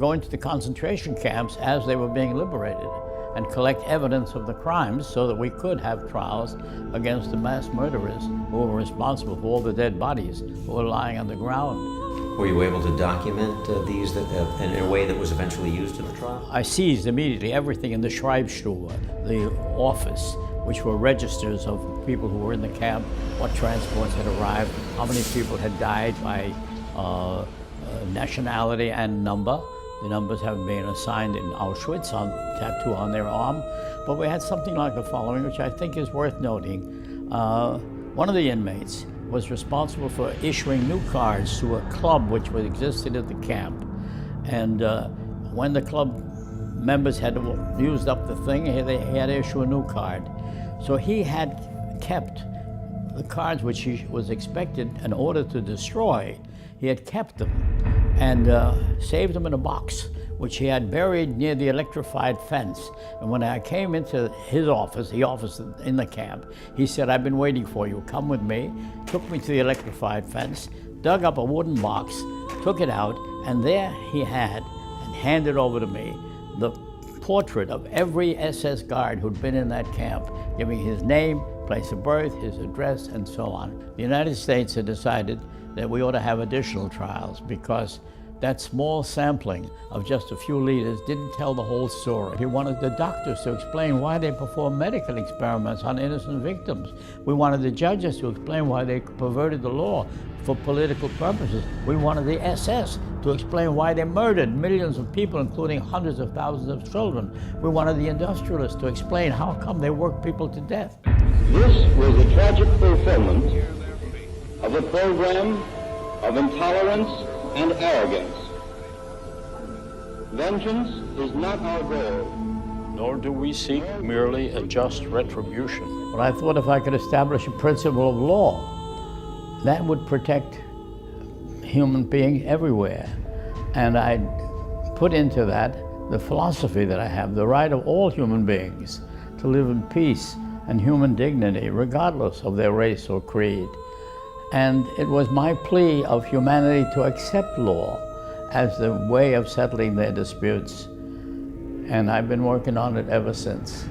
go into the concentration camps as they were being liberated and collect evidence of the crimes so that we could have trials against the mass murderers who were responsible for all the dead bodies who were lying on the ground. Were you able to document these in a way that was eventually used in the trial? I seized immediately everything in the Schreibstube, the office, which were registers of people who were in the camp, what transports had arrived, how many people had died by nationality and number. The numbers have been assigned in Auschwitz on tattoo on their arm. But we had something like the following, which I think is worth noting. One of the inmates was responsible for issuing new cards to a club which existed at the camp. And when the club members had used up the thing, he had to issue a new card. So he had kept the cards which he was expected in order to destroy. He had kept them and saved them in a box, which he had buried near the electrified fence. And when I came into his office, the office in the camp, he said, "I've been waiting for you, come with me." Took me to the electrified fence, dug up a wooden box, took it out, and there he had, and handed over to me, the portrait of every SS guard who'd been in that camp, giving his name, place of birth, his address, and so on. The United States had decided that we ought to have additional trials because that small sampling of just a few leaders didn't tell the whole story. He wanted the doctors to explain why they performed medical experiments on innocent victims. We wanted the judges to explain why they perverted the law for political purposes. We wanted the SS to explain why they murdered millions of people, including hundreds of thousands of children. We wanted the industrialists to explain how come they worked people to death. This was a tragic fulfillment of a program of intolerance and arrogance. Vengeance is not our goal. Nor do we seek merely a just retribution. But I thought if I could establish a principle of law, that would protect human beings everywhere. And I put into that the philosophy that I have, the right of all human beings to live in peace and human dignity, regardless of their race or creed. And it was my plea of humanity to accept law as the way of settling their disputes. And I've been working on it ever since.